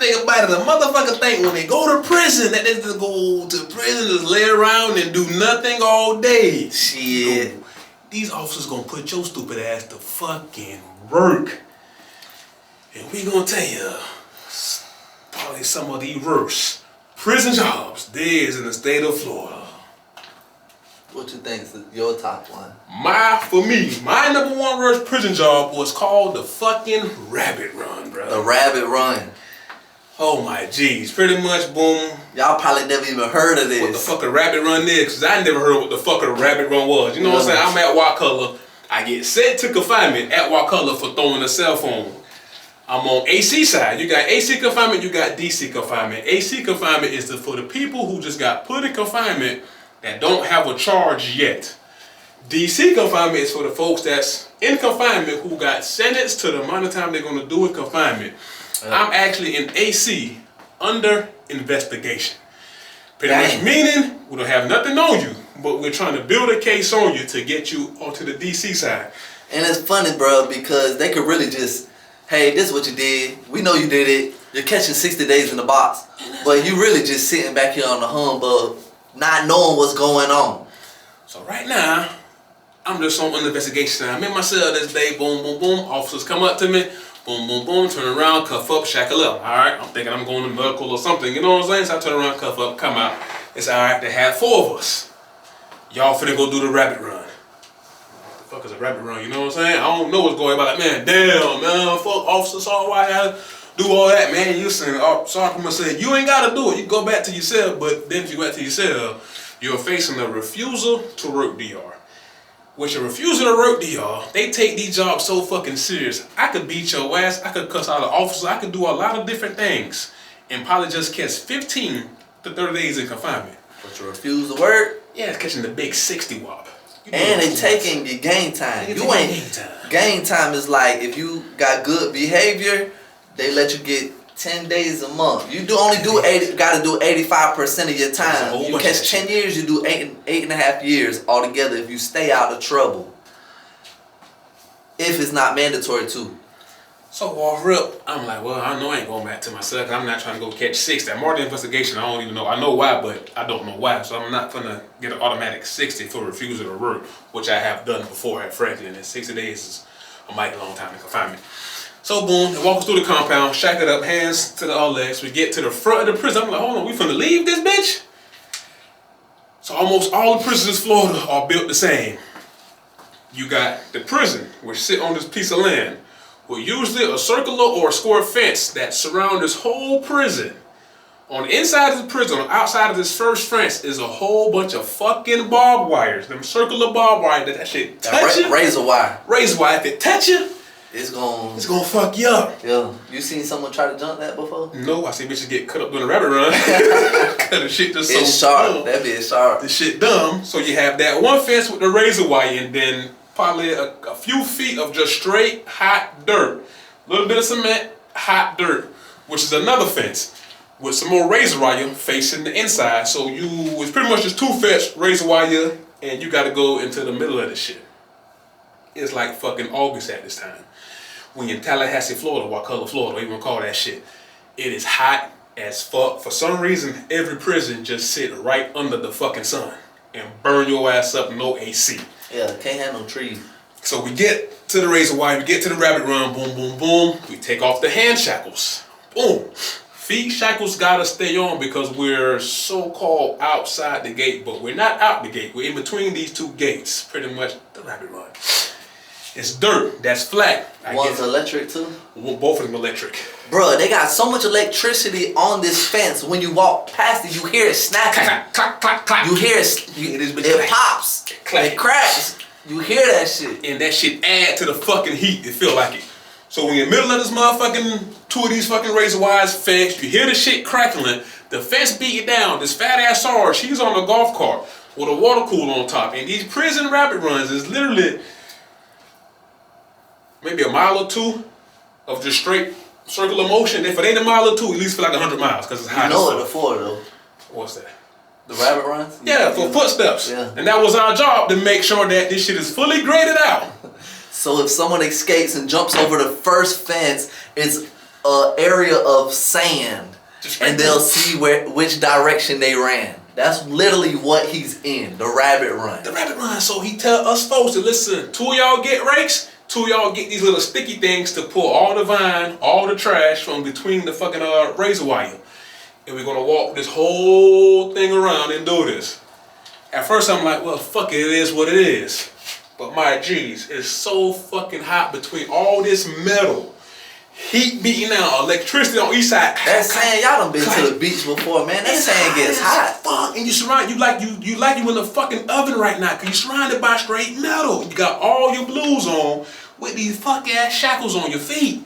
think about it, a motherfucker think when they go to prison that they just go to prison, just lay around and do nothing all day. Shit. Yo, these officers gonna put your stupid ass to fucking work. And we gonna tell you, probably some of the worst prison jobs there is in the state of Florida. What you think is your top one? My number one worst prison job was called the fucking Rabbit Run, bro. The Rabbit Run. Oh my jeez, pretty much, boom. Y'all probably never even heard of this. What the fuck a Rabbit Run is, because I never heard what the fuck a Rabbit Run was. You know what I'm saying? I'm at Wakulla. I get sent to confinement at Wakulla for throwing a cell phone. I'm on AC side. You got AC confinement, you got DC confinement. AC confinement is for the people who just got put in confinement that don't have a charge yet. DC confinement is for the folks that's in confinement who got sentenced to the amount of time they're going to do in confinement. I'm actually in AC, under investigation. Pretty much meaning we don't have nothing on you, but we're trying to build a case on you to get you onto the DC side. And it's funny, bro, because they could really just, hey, this is what you did. We know you did it. You're catching 60 days in the box. But you really just sitting back here on the humbug, not knowing what's going on. So right now, I'm just on an investigation. I'm in my cell this day, boom, boom, boom. Officers come up to me, boom, boom, boom, turn around, cuff up, shackle up. All right, I'm thinking I'm going to medical or something, you know what I'm saying? So I turn around, cuff up, come out. It's all right, they had 4 of us. Y'all finna go do the Rabbit Run. What the fuck is a Rabbit Run, you know what I'm saying? I don't know what's going on. Like, man, damn, man, fuck Officer Saul, why I gotta do all that, man? You saying, Sergeant said, you ain't gotta do it. You go back to your cell, but then if you go back to your cell, you're facing a refusal to work DR. With your refusal to work DR, they take these jobs so fucking serious. I could beat your ass, I could cuss out an officer, I could do a lot of different things and probably just catch 15 to 30 days in confinement. But you refuse to work? Yeah, it's catching the big 60 whop. And they taking your game time. You ain't game time is like if you got good behavior, they let you get 10 days a month. You gotta do 85% of your time. You catch 10 years, you do 8.5 years altogether if you stay out of trouble. If it's not mandatory too. So off rip, I'm like, well, I know I ain't going back to my cell. I'm not trying to go catch 60. I'm already in investigation. I don't even know. I know why, but I don't know why. So I'm not gonna get an automatic 60 for refusal to work, which I have done before at Franklin. And 60 days is a mighty long time in confinement. So boom, they walk us through the compound, shack it up, hands to our legs. We get to the front of the prison. I'm like, hold on, we finna leave this bitch? So almost all the prisons in Florida are built the same. You got the prison, which sit on this piece of land, with usually a circular or a square fence that surround this whole prison. On the inside of the prison, on the outside of this first fence, is a whole bunch of fucking barbed wires. Them circular barbed wire that shit touch you. Razor wire. Razor wire, if it touch you, it's gonna fuck you up. Yeah. You seen someone try to jump that before? No, I see bitches get cut up doing a Rabbit Run. Cut the shit just it's so sharp. dumb. That be sharp. The shit dumb. So you have that one fence with the razor wire and then probably a few feet of just straight hot dirt. A little bit of cement, hot dirt, which is another fence with some more razor wire facing the inside. So it's pretty much just 2 fence razor wire and you gotta go into the middle of the shit. It's like fucking August at this time. When you're in Tallahassee, Florida, Wakulla, Florida, what you wanna call that shit. It is hot as fuck. For some reason, every prison just sit right under the fucking sun and burn your ass up, no AC. Yeah, can't have no trees. So we get to the razor wire, we get to the Rabbit Run, boom, boom, boom. We take off the hand shackles, boom. Feet shackles gotta stay on because we're so-called outside the gate, but we're not out the gate. We're in between these 2 gates, pretty much the Rabbit Run. It's dirt, that's flat. One's electric too? Both of them electric. Bruh, they got so much electricity on this fence. When you walk past it, you hear it snapping. Clack, clack, clack, clack. You hear it pops, it cracks. You hear that shit. And that shit add to the fucking heat, it feel like it. So when you're in the middle of this motherfucking 2 of these fucking razor wires fence, you hear the shit crackling, the fence beat it down, this fat ass Sarge, she's on a golf cart with a water cooler on top. And these prison Rabbit Runs is literally maybe a mile or 2 of just straight circular motion. If it ain't a mile or 2, at least for like 100 miles because it's hot. You know it before though. What's that? The Rabbit Runs? Yeah, for footsteps. Yeah. And that was our job to make sure that this shit is fully graded out. So if someone escapes and jumps over the first fence, it's a area of sand, and they'll see which direction they ran. That's literally what he's in, the rabbit run. The rabbit run. So he tell us folks to listen. 2 of y'all get rakes. 2 of y'all get these little sticky things to pull all the vine, all the trash from between the fucking razor wire. And we're gonna walk this whole thing around and do this. At first I'm like, well, fuck it, it is what it is. But my G's, it's so fucking hot between all this metal. Heat beating out, electricity on each side. That sand, y'all done been to the beach before, man. That sand gets hot. Fuck, and you surround you like you in a fucking oven right now, cause you're surrounded by straight metal. You got all your blues on with these fuck ass shackles on your feet.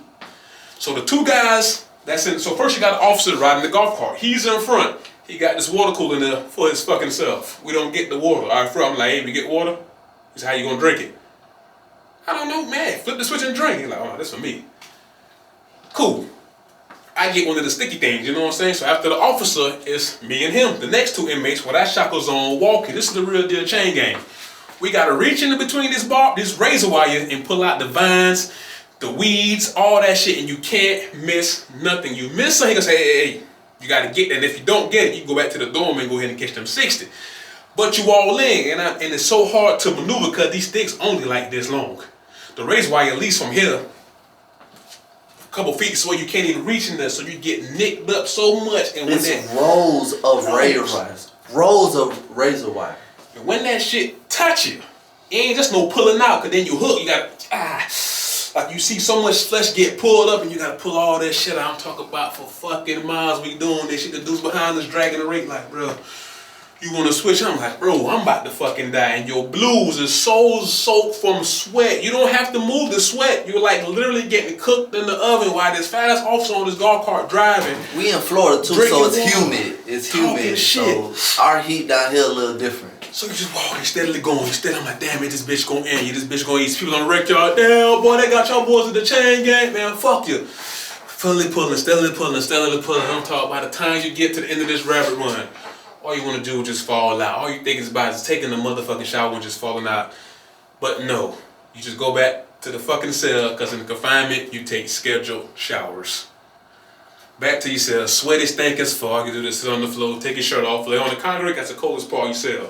So the 2 guys that's in. So first you got an officer riding the golf cart. He's in front. He got this water cooler in there for his fucking self. We don't get the water. All right, I'm like, hey, we get water. He said, how you gonna drink it? I don't know, man. Flip the switch and drink. He's like, oh, this for me. Cool. I get one of the sticky things, you know what I'm saying? So after the officer, it's me and him. The next 2 inmates with our shackles on walking. This is the real deal chain gang. We gotta reach in between this razor wire and pull out the vines, the weeds, all that shit, and you can't miss nothing. You miss something, he gonna say, hey, you gotta get that. And if you don't get it, you can go back to the dorm and go ahead and catch them 60. But you all in, and it's so hard to maneuver because these sticks only like this long. The razor wire, at least from here, a couple feet, so you can't even reach in there, so you get nicked up so much. And it's rows of razor wires. Rows of razor wire. And when that shit touch you, it ain't just no pulling out, cause then you hook, you gotta, like you see so much flesh get pulled up and you gotta pull all that shit out. I'm talking about for fucking miles we doing this shit. The dudes behind us dragging the rate like, bro, you wanna switch? I'm like, bro, I'm about to fucking die. And your blues is so soaked from sweat. You don't have to move the sweat. You're like literally getting cooked in the oven while this fast officer on this golf cart driving. We in Florida too, so it's humid. It's humid, so our heat down here a little different. So you just walking, steadily going, steadily. I'm like, damn it, this bitch gonna end you. This bitch gonna eat people on the wreck yard. Damn, boy, they got y'all boys in the chain gang, man. Fuck you. Steadily pulling, steadily pulling, steadily pulling. I'm talking by the time you get to the end of this rabbit run, all you want to do is just fall out. All you think is about is taking the motherfucking shower and just falling out. But no, you just go back to the fucking cell, because in the confinement, you take scheduled showers. Back to your cell, sweaty, stinking as fuck. You do this, sit on the floor, take your shirt off, lay on the concrete. That's the coldest part of your cell.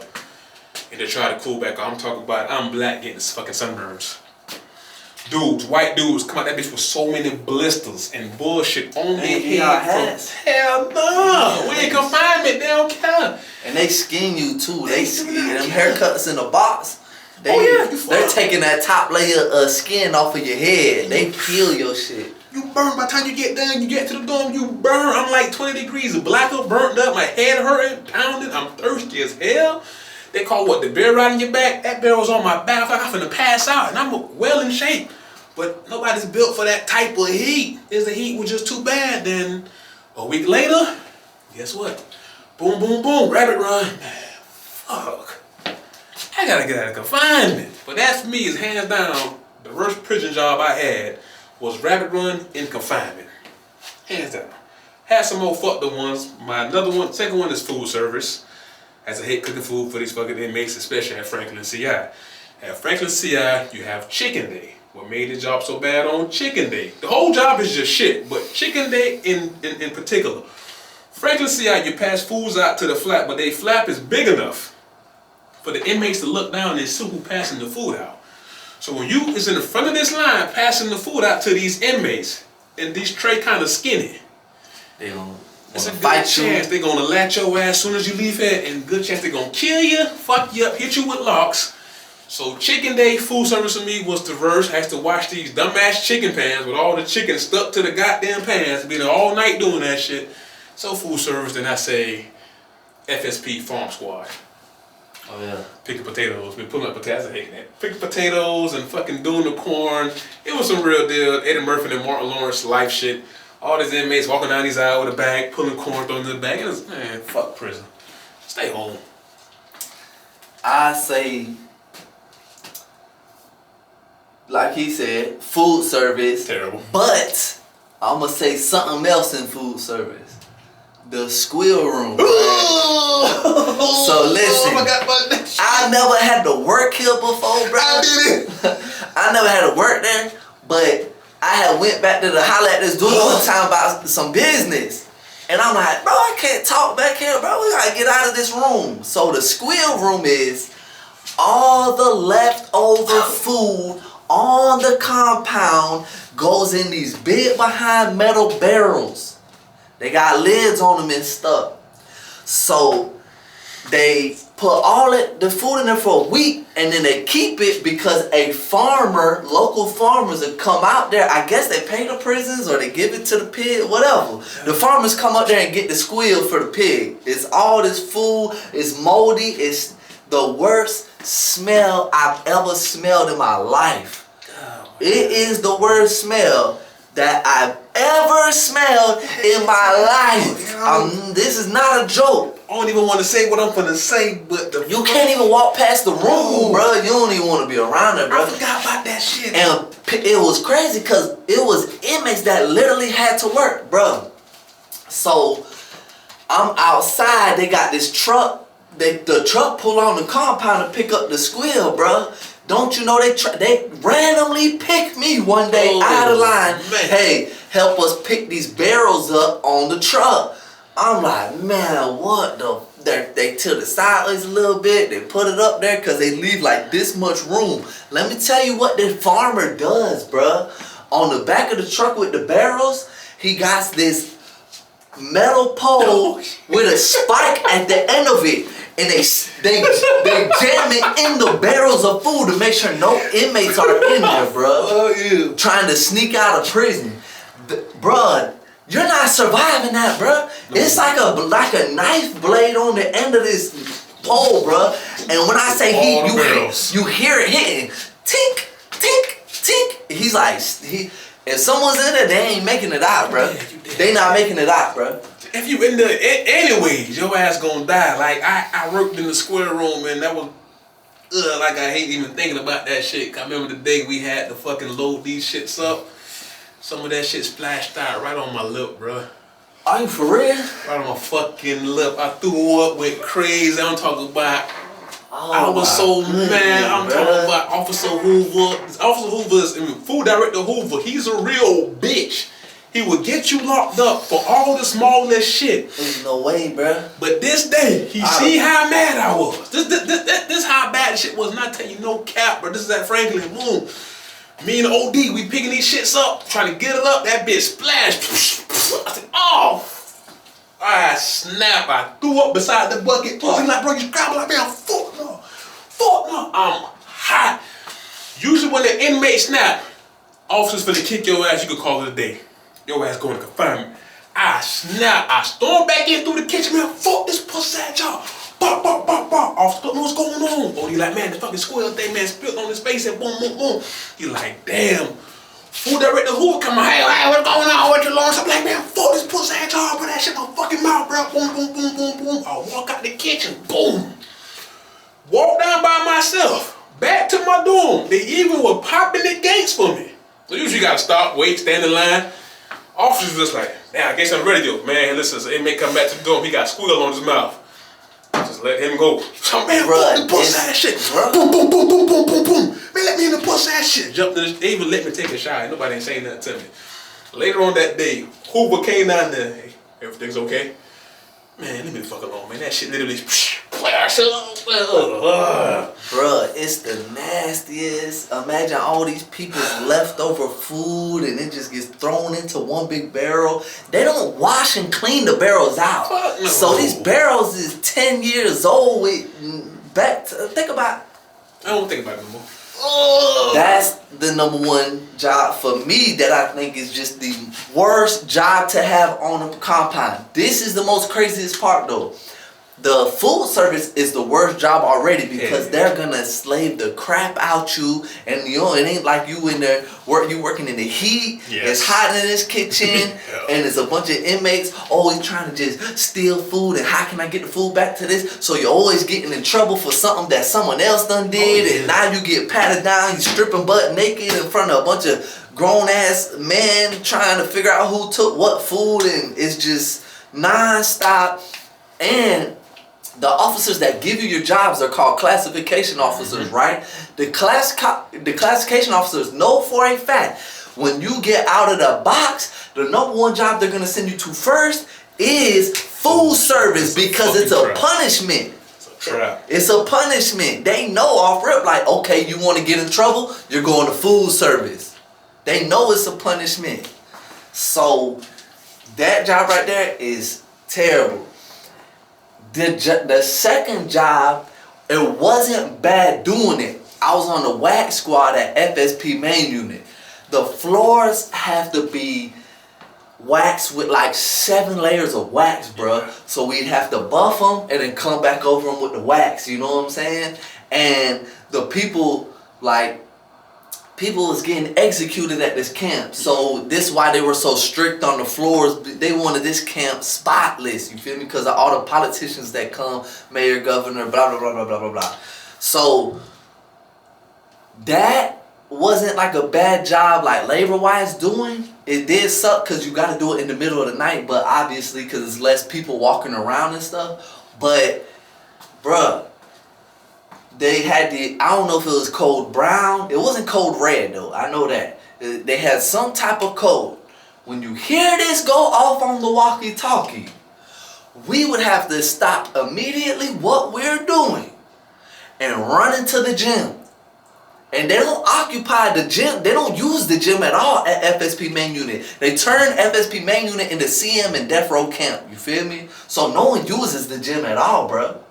And they try to cool back off. I'm talking about, I'm black getting fucking sunburns. Dudes, white dudes, come out that bitch with so many blisters and bullshit on their head. Hell no, we in confinement, they don't care. And they skin you too. They skin them haircuts in a box. They're taking that top layer of skin off of your head. They peel your shit. You burn by the time you get done, you get to the dorm, you burn. I'm like 20 degrees, black up, burnt up, my head hurting, pounding, I'm thirsty as hell. They call what, the bear riding your back? That bear was on my back, I was like I'm finna pass out, and I'm well in shape. But nobody's built for that type of heat. If the heat was just too bad, then a week later, guess what? Boom, boom, boom, rabbit run. Man, fuck. I gotta get out of confinement. But that for me is hands down, the worst prison job I had was rabbit run in confinement. Hands down. Had some more fucked up ones. My second one is food service. As a head cooking food for these fucking inmates, especially at Franklin CI. At Franklin CI, you have chicken day. What made the job so bad on chicken day? The whole job is just shit, but chicken day in particular. Franklin CI, you pass foods out to the flap, but they flap is big enough for the inmates to look down and see who passing the food out. So when you is in the front of this line passing the food out to these inmates, and these tray kind of skinny, it's a good chance they're gonna latch your ass as soon as you leave here, and good chance they're gonna kill you, fuck you up, hit you with locks. So chicken day food service for me was the worst. I had to wash these dumbass chicken pans with all the chicken stuck to the goddamn pans, be there all night doing that shit. So food service, then I say FSP Farm Squad. Oh yeah. Picking potatoes, been pulling up potatoes, I hate that. Picking potatoes and fucking doing the corn. It was some real deal. Eddie Murphy and Martin Lawrence life shit. All these inmates walking down these aisles with a bag, pulling corn, throwing in the bag. It was, man, fuck prison. Stay home. I say, like he said, food service. Terrible. But I'm gonna say something else in food service. The swill room. So listen, I never had to work here before, bro. I did it. I never had to work there, but I had went back to the holler at this dude one time about some business. And I'm like, bro, I can't talk back here, bro. We gotta get out of this room. So the swill room is all the leftover food on the compound goes in these big behind metal barrels. They got lids on them and stuff. So they put all the food in there for a week, and then they keep it because a farmer, local farmers that come out there, I guess they pay the prisons or they give it to the pig, whatever. The farmers come up there and get the swill for the pig. It's all this food, it's moldy, it's the worst smell I've ever smelled in my life. It is the worst smell that I've ever smelled in my life. This is not a joke. I don't even want to say what I'm gonna say, but you can't even walk past the room, bro. You don't even want to be around it, bro. I forgot about that shit. And it was crazy because it was inmates that literally had to work, bro. So I'm outside. They got this truck. The truck pull on the compound to pick up the swill, bro. Don't you know they randomly picked me one day out of line. Man. Hey, help us pick these barrels up on the truck. I'm like, man, what the? They tilt it sideways a little bit. They put it up there because they leave like this much room. Let me tell you what this farmer does, bruh. On the back of the truck with the barrels, he got this metal pole with a spike at the end of it. And they jam it in the barrels of food to make sure no inmates are in there, bruh. Trying to sneak out of prison. Bruh. You're not surviving that, bro. No. It's like a knife blade on the end of this pole, bro. And when I say you hear it hitting, tink, tink, tink. He's like, if someone's in there, they ain't making it out, bro. They not making it out, bro. If you in there anyways, your ass gonna die. Like I worked in the square room, and that was like I hate even thinking about that shit. I remember the day we had to fucking load these shits up. Some of that shit splashed out right on my lip, bro. Are you for real? Right on my fucking lip. I threw up, went crazy. I'm talking about. I was so mad. I'm talking about Officer Hoover. Officer Hoover is food director Hoover. He's a real bitch. He would get you locked up for all the smallest shit. There's no way, bro. But this day, he see how mad I was. This how bad shit was. Not telling you no cap, bro. This is at Franklin Boom. Me and OD, we picking these shits up, trying to get it up. That bitch splashed. I said, oh! I snap. I threw up beside the bucket. He's like, bro, you scrabble like, man, fuck no. Fuck no. I'm hot. Usually when the inmate snap, officers finna kick your ass, you could call it a day. Your ass going to confinement. I snap. I storm back in through the kitchen, man. Fuck this pussy ass job. Bop, bop, bop, bop. Officer, what's going on? Oh, he like, man, the fucking squirrel thing, man, spilled on his face and boom, boom, boom. He like, damn. Food director who come on, hey, what's going on? What you lost? I'm like, man, fuck this pussy ass job, put that shit in my fucking mouth, bro. Boom, boom, boom, boom, boom. I walk out the kitchen, boom. Walk down by myself, back to my dorm. They even were popping the gates for me. So usually you gotta stop, wait, stand in line. Officers just like, man, I guess I'm ready to go. Man, listen, so inmate come back to the dorm, he got squeal on his mouth. Just let him go. So, man, fuck the pussy ass shit. Boom, boom, boom, boom, boom, boom, boom. Man, let me in the pussy ass shit. Jumped in they even let me take a shower. Nobody ain't saying nothing to me. Later on that day, Hoover came down there. Hey, everything's okay? Man, leave me the fuck alone, man. That shit literally Bruh, it's the nastiest. Imagine all these people's leftover food and it just gets thrown into one big barrel. They don't wash and clean the barrels out. Fuck no. So these barrels is 10 years old with think about. I don't think about it no more. That's the number one job for me that I think is just the worst job to have on a compound. This is the most craziest part though. The food service is the worst job already because they're gonna slave the crap out you, and you know it ain't like you in there you working in the heat. Yes. It's hot in this kitchen, and it's a bunch of inmates always trying to just steal food. And how can I get the food back to this? So you're always getting in trouble for something that someone else done did, and now you get patted down. You stripping butt naked in front of a bunch of grown ass men trying to figure out who took what food, and it's just non-stop. And the officers that give you your jobs are called classification officers, right? The classification officers know for a fact When you get out of the box, the number one job they're gonna send you to first is food service, because it's a punishment. Trap. It's a punishment. They know off rip, like, okay, you want to get in trouble, you're going to food service. They know it's a punishment. So that job right there is terrible. The second job, it wasn't bad doing it. I was on the wax squad at FSP main unit. The floors have to be wax with like 7 layers of wax, bruh. So we'd have to buff them and then come back over them with the wax, you know what I'm saying? And the people was getting executed at this camp. So this is why they were so strict on the floors. They wanted this camp spotless, you feel me? Because of all the politicians that come, mayor, governor, blah, blah, blah, blah, blah, blah, blah. So that wasn't like a bad job, like labor-wise doing. It did suck because you got to do it in the middle of the night, but obviously because there's less people walking around and stuff. But, bruh, they had I don't know if it was code brown. It wasn't code red, though. I know that. They had some type of code. When you hear this go off on the walkie-talkie, we would have to stop immediately what we're doing and run into the gym. And they don't occupy the gym. They don't use the gym at all at FSP main unit. They turn FSP main unit into CM and Death Row camp. You feel me? So no one uses the gym at all, bro.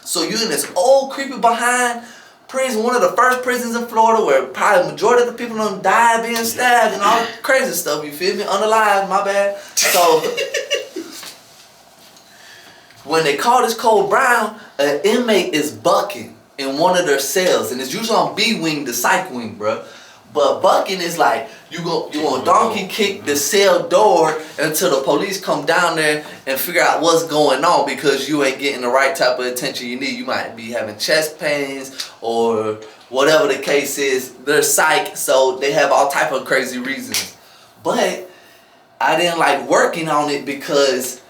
So you in this old creepy behind prison, one of the first prisons in Florida where probably the majority of the people don't die being stabbed and all crazy stuff. You feel me? Unalive, my bad. So when they call this code brown, an inmate is bucking in one of their cells, and it's usually on B wing, the psych wing, bro. But bucking is like you gonna donkey kick the cell door until the police come down there and figure out what's going on, because you ain't getting the right type of attention you need. You might be having chest pains or whatever the case is. They're psych, so they have all type of crazy reasons. But I didn't like working on it because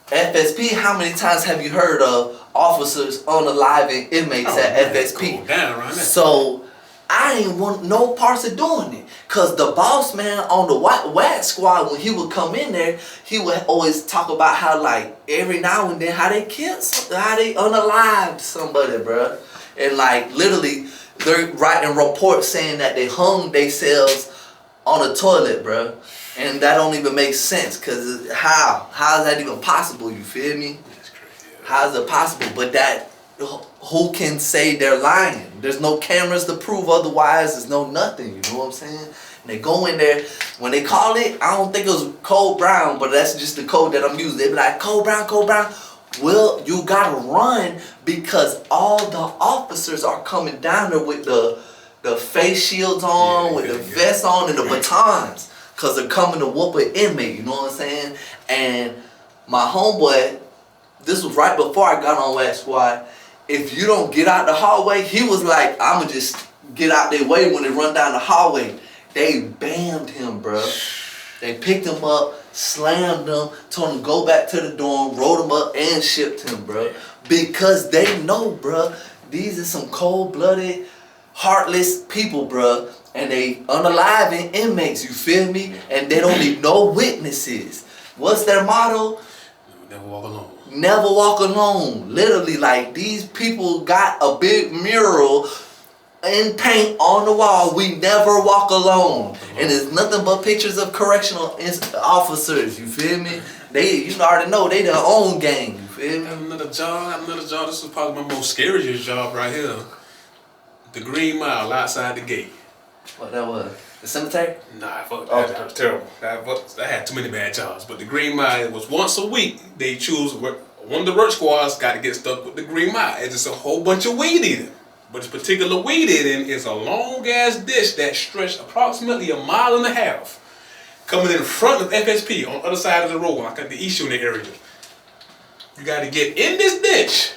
FSP, how many times have you heard of officers unaliving inmates at FSP? So I didn't want no parts of doing it, because the boss man on the wax squad, when he would come in there, he would always talk about how like every now and then how they killed how they unalived somebody, bro. And like literally they're writing reports saying that they hung themselves on a toilet, bro. And that don't even make sense, because how is that even possible? You feel me? That's crazy. Yeah. How is it possible? But that, who can say they're lying? There's no cameras to prove otherwise. There's no nothing. You know what I'm saying? And they go in there. When they call it, I don't think it was code brown, but that's just the code that I'm using. They be like, code brown, code brown. Well, you gotta run because all the officers are coming down there with the face shields on, with the vests on, and the batons. Because they're coming to whoop an inmate, you know what I'm saying? And my homeboy, this was right before I got on wax squad. If you don't get out the hallway, he was like, I'ma just get out their way when they run down the hallway. They bammed him, bro. They picked him up, slammed him, told him go back to the dorm, rolled him up, and shipped him, bro. Because they know, bro, these are some cold-blooded, heartless people, bro. And they unaliving inmates, you feel me? And they don't need no witnesses. What's their motto? Never walk alone. Never walk alone. Literally, like, these people got a big mural in paint on the wall. We never walk alone. And it's nothing but pictures of correctional officers, you feel me? You already know, they their own gang, you feel me? I have another job. This is probably my most scariest job right here. The Green Mile outside the gate. What that was? The cemetery? Nah, fuck that. That was terrible. I had too many bad jobs. But the Green Mile, it was once a week. They choose one of the work squads got to get stuck with the Green Mile. It's just a whole bunch of weed eating. But this particular weed eating is a long ass ditch that stretched approximately 1.5 miles, coming in front of FSP on the other side of the road, like at the East Unit area. You got to get in this ditch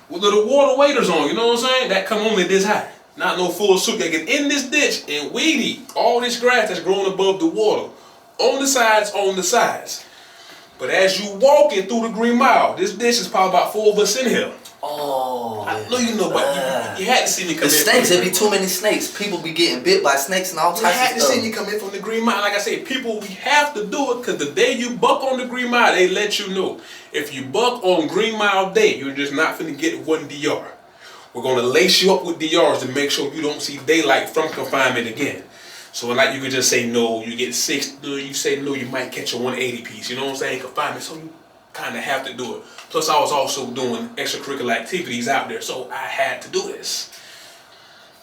with little water waders on. You know what I'm saying? That come only this high. Not no full suit. They get in this ditch and weed eat all this grass that's growing above the water. On the sides. But as you walking through the Green Mile, this ditch is probably about 4 of us in here. Oh, I know you know, but you had to see me come the in. snakes, there be too many snakes. People be getting bit by snakes and all You types had of to stuff. see me come in from the Green Mile. Like I said, people, we have to do it because the day you buck on the Green Mile, they let you know. If you buck on Green Mile Day, you're just not finna get one DR. We're gonna lace you up with DRs to make sure you don't see daylight from confinement again. So like you could just say no, you get 6. You say no, you might catch a 180 piece. You know what I'm saying? Confinement, so you kind of have to do it. Plus, I was also doing extracurricular activities out there, so I had to do this.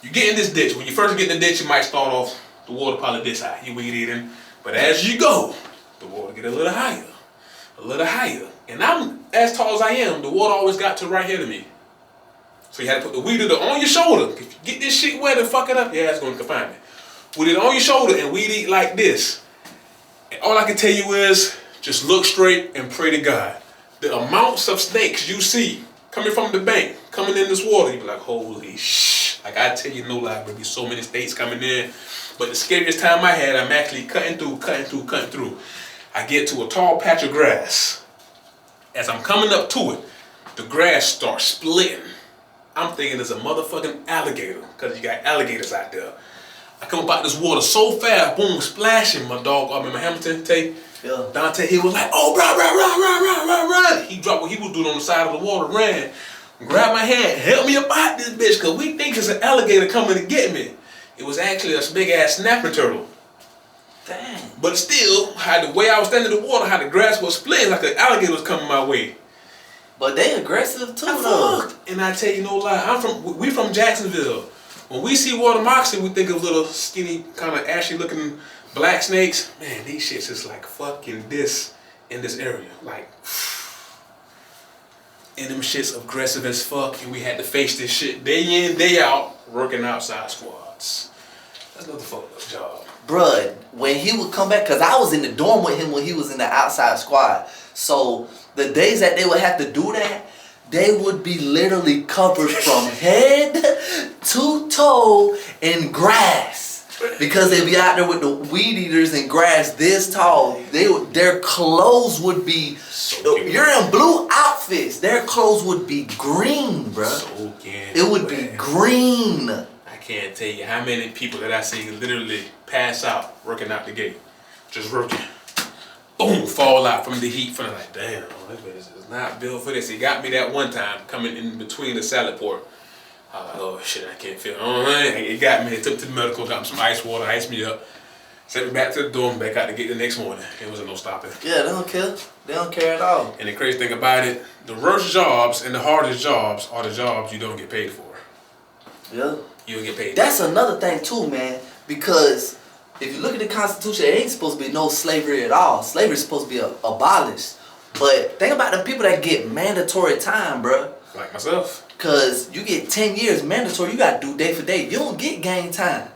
You get in this ditch. When you first get in the ditch, you might start off the water probably this high. You weed eating, but as you go, the water get a little higher. And I'm as tall as I am. The water always got to right here to me. So you had to put the weed eater on your shoulder. If you get this shit wet and fuck it up, yeah, it's going to confine me. With it on your shoulder and weed eat like this. And all I can tell you is just look straight and pray to God. The amounts of snakes you see coming from the bank, coming in this water, you be like, holy shh. Like I tell you, no lie, there be so many snakes coming in. But the scariest time I had, I'm actually cutting through. I get to a tall patch of grass. As I'm coming up to it, the grass starts splitting. I'm thinking it's a motherfucking alligator, because you got alligators out there. I come up out this water so fast, boom, splashing. My dog, I remember Hamilton, Dante, he was like, oh, run. He dropped what he was doing on the side of the water, ran, grabbed my hand, help me up out this bitch, because we think it's an alligator coming to get me. It was actually a big ass snapping turtle. Dang. But still, the way I was standing in the water, how the grass was splitting like an alligator was coming my way. But they aggressive too, though. And I tell you no lie, we from Jacksonville. When we see water moccasin, we think of little skinny, kind of ashy looking black snakes. Man, these shits is like fucking this in this area. Like, and them shits aggressive as fuck, and we had to face this shit day in, day out, working outside squads. That's another fucked up job. Bruh, when he would come back, because I was in the dorm with him when he was in the outside squad. So the days that they would have to do that, they would be literally covered from head to toe in grass. Because they'd be out there with the weed eaters and grass this tall. Their clothes would be, you're in blue outfits, their clothes would be green, bruh. It would be green. I can't tell you how many people that I see literally pass out working out the gate. Just working. Boom, fall out from the heat. From like, damn, this bitch is not built for this. It got me that one time coming in between the salad port. I was like, oh shit, I can't feel it. It got me. It took to the medical, got me some ice water, iced me up, sent me back to the dorm, back out to get the next morning. It wasn't no stopping. Yeah, they don't care. They don't care at all. And the crazy thing about it, the worst jobs and the hardest jobs are the jobs you don't get paid for. Yeah. You don't get paid. That's another thing too, man. Because if you look at the Constitution, it ain't supposed to be no slavery at all. Slavery is supposed to be abolished. But think about the people that get mandatory time, bruh. Like myself. Because you get 10 years mandatory, you got to do day for day. You don't get game time.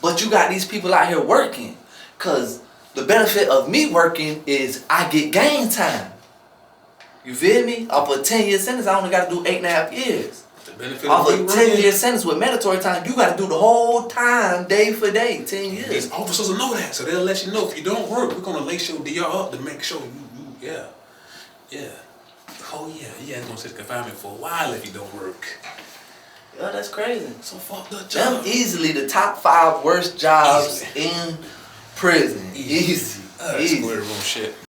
But you got these people out here working. Because the benefit of me working is I get game time. You feel me? Off a 10-year sentence, I only got to do 8.5 years. The benefit off of a 10-year sentence with mandatory time, you got to do the whole time, day for day, 10 years. These officers will know that, so they'll let you know if you don't work, we're going to lace your DR up to make sure yeah. Oh yeah, it's gonna sit confinement for a while if you don't work. Yeah, that's crazy. So fucked up job. Them easily the top 5 worst jobs in prison. Easy. Easy. Square room shit.